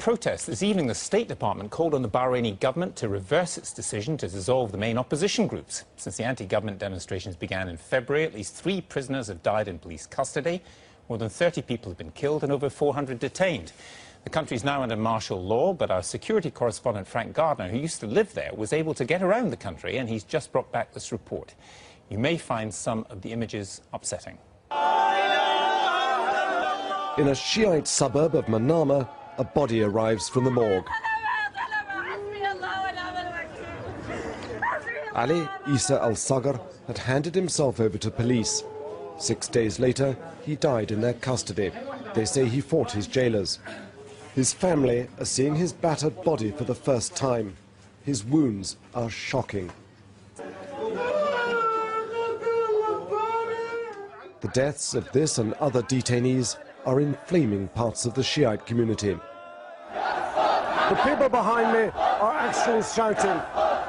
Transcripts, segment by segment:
protests this evening, the State Department called on the Bahraini government to reverse its decision to dissolve the main opposition groups. Since the anti-government demonstrations began in February, at least 3 prisoners have died in police custody, more than 30 people have been killed and over 400 detained. The country is now under martial law, but our security correspondent Frank Gardner, who used to live there, was able to get around the country, and he's just brought back this report. You may find some of the images upsetting. In a Shiite suburb of Manama, a body arrives from the morgue. Ali Isa al-Sagar had handed himself over to police. 6 days later, he died in their custody. They say he fought his jailers. His family are seeing his battered body for the first time. His wounds are shocking. The deaths of this and other detainees are inflaming parts of the Shiite community. The people behind me are actually shouting,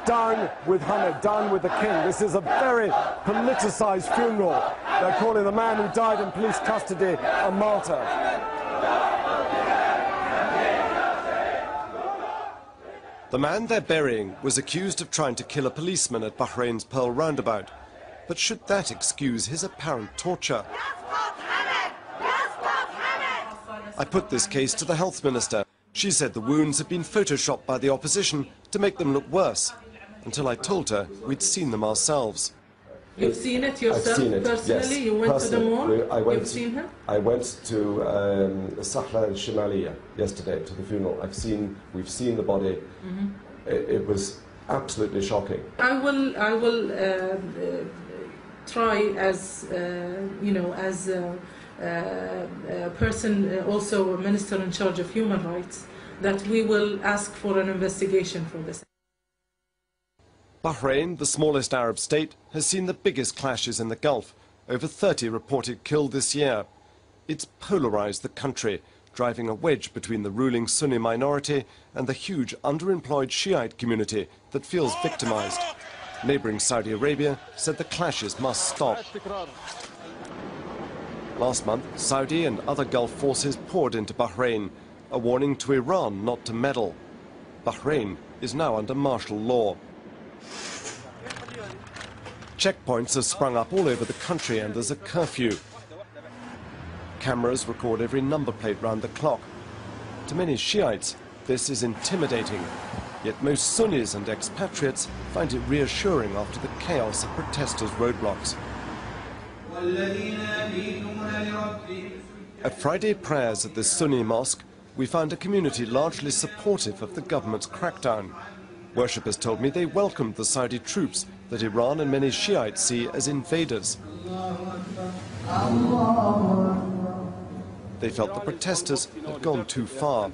"Down with Hamid, down with the king." This is a very politicized funeral. They're calling the man who died in police custody a martyr. The man they're burying was accused of trying to kill a policeman at Bahrain's Pearl roundabout. But should that excuse his apparent torture? I put this case to the health minister. She said the wounds had been photoshopped by the opposition to make them look worse, until I told her we'd seen them ourselves. You've seen it yourself? I've seen it, personally? Yes. You went personally. to the morgue? You've seen her? I went to Sahla al-Shimaliya yesterday to the funeral. We've seen the body. It was absolutely shocking. I will try as as a person, also a minister in charge of human rights, that we will ask for an investigation for this. Bahrain, the smallest Arab state, has seen the biggest clashes in the Gulf. Over 30 reported killed this year. It's polarized the country, driving a wedge between the ruling Sunni minority and the huge underemployed Shiite community that feels victimized. Neighboring Saudi Arabia said the clashes must stop. Last month, Saudi and other Gulf forces poured into Bahrain, a warning to Iran not to meddle. Bahrain is now under martial law. Checkpoints have sprung up all over the country and there's a curfew. Cameras record every number plate round the clock. To many Shiites, this is intimidating. Yet most Sunnis and expatriates find it reassuring after the chaos of protesters' roadblocks. At Friday prayers at the Sunni mosque, we found a community largely supportive of the government's crackdown. Worshippers told me they welcomed the Saudi troops that Iran and many Shiites see as invaders. They felt the protesters had gone too far.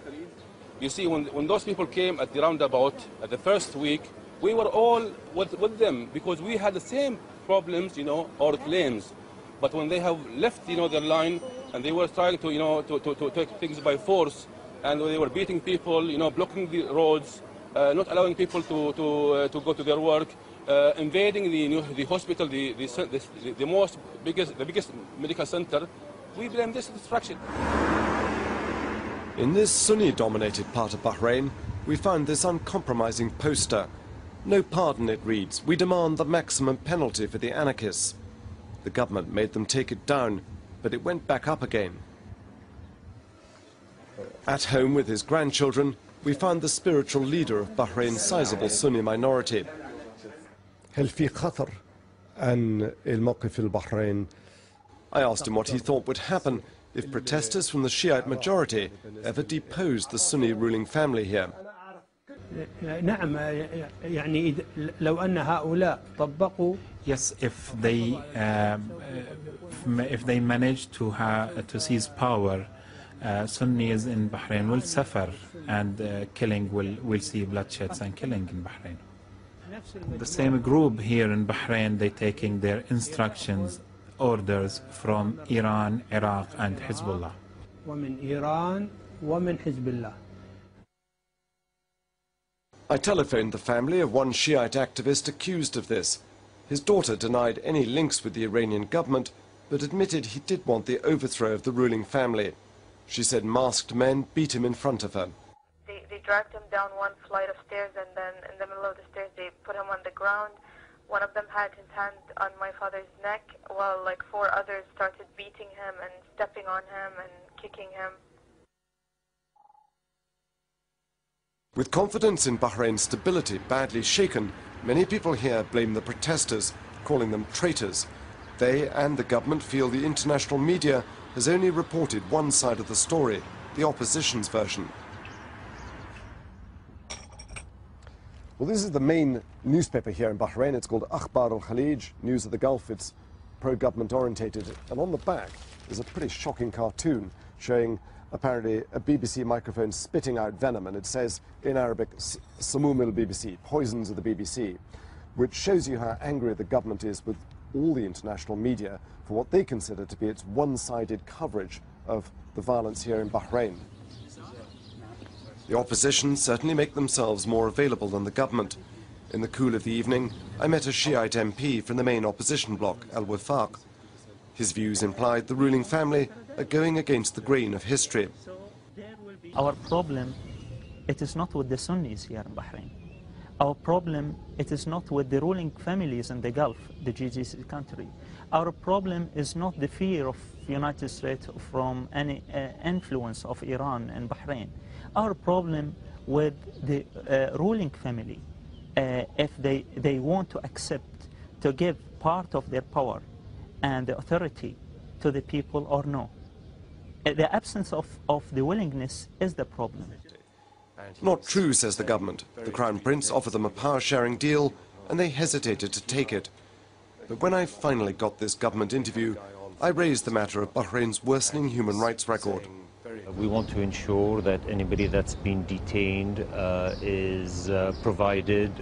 You see, when those people came at the roundabout at the first week, we were all with them because we had the same problems, or claims. But when they have left, their line, and they were trying to take things by force, and they were beating people, blocking the roads, not allowing people to go to their work, invading the hospital, the biggest medical center, we blame this distraction. In this Sunni-dominated part of Bahrain, we found this uncompromising poster. No pardon, it reads. We demand the maximum penalty for the anarchists. The government made them take it down, but it went back up again. At home with his grandchildren, we found the spiritual leader of Bahrain's sizable Sunni minority. هل في خطر أن الموقف البحرين؟ I asked him what he thought would happen if protesters from the Shiite majority ever deposed the Sunni ruling family here. نعم يعني لو أن هؤلاء طبقوا. Yes, if they manage to seize power, Sunnis in Bahrain will suffer, and killing will see bloodsheds and killing in Bahrain. The same group here in Bahrain, they taking their instructions, orders from Iran, Iraq, and Hezbollah. ومن إيران ومن حزب الله. I telephoned the family of one Shiite activist accused of this. His daughter denied any links with the Iranian government, but admitted he did want the overthrow of the ruling family. She said masked men beat him in front of her. dragged him down one flight of stairs, and then in the middle of the stairs they put him on the ground. One of them had his hand on my father's neck, while like 4 others started beating him and stepping on him and kicking him. With confidence in Bahrain's stability badly shaken, many people here blame the protesters, calling them traitors. They and the government feel the international media has only reported one side of the story, the opposition's version. Well, this is the main newspaper here in Bahrain. It's called Akhbar al-Khalij, News of the Gulf. It's pro-government orientated. And on the back is a pretty shocking cartoon showing apparently a BBC microphone spitting out venom, and it says in Arabic, Samum al-BBC, poisons of the BBC, which shows you how angry the government is with all the international media for what they consider to be its one-sided coverage of the violence here in Bahrain. The opposition certainly make themselves more available than the government. In the cool of the evening, I met a Shiite MP from the main opposition bloc, Al-Wifaq. His views implied the ruling family are going against the grain of history. Our problem, it is not with the Sunnis here in Bahrain. Our problem, it is not with the ruling families in the Gulf, the GCC country. Our problem is not the fear of the United States from any influence of Iran and Bahrain. Our problem with the ruling family, if they want to accept to give part of their power and the authority to the people or no. The absence of the willingness is the problem. Not true, says the government. The Crown Prince offered them a power-sharing deal, and they hesitated to take it. But when I finally got this government interview, I raised the matter of Bahrain's worsening human rights record. We want to ensure that anybody that's been detained is provided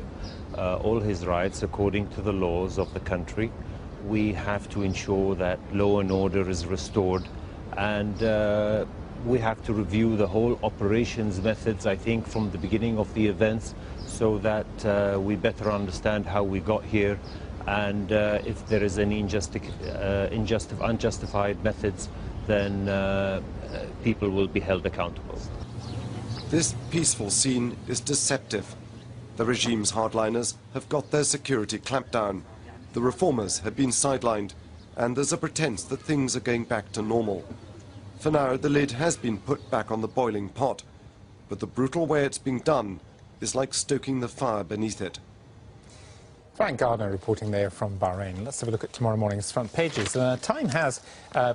all his rights according to the laws of the country. We have to ensure that law and order is restored, and we have to review the whole operations methods, I think, from the beginning of the events, so that we better understand how we got here, and if there is any unjustified methods, then people will be held accountable. This peaceful scene is deceptive. The regime's hardliners have got their security clamped down. The reformers have been sidelined, and there's a pretense that things are going back to normal. For now, the lid has been put back on the boiling pot, but the brutal way it's being done is like stoking the fire beneath it. Frank Gardner reporting there from Bahrain. Let's have a look at tomorrow morning's front pages. Time has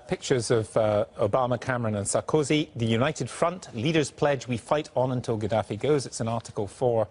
pictures of Obama, Cameron and Sarkozy. The United Front, leaders pledge we fight on until Gaddafi goes. It's an article for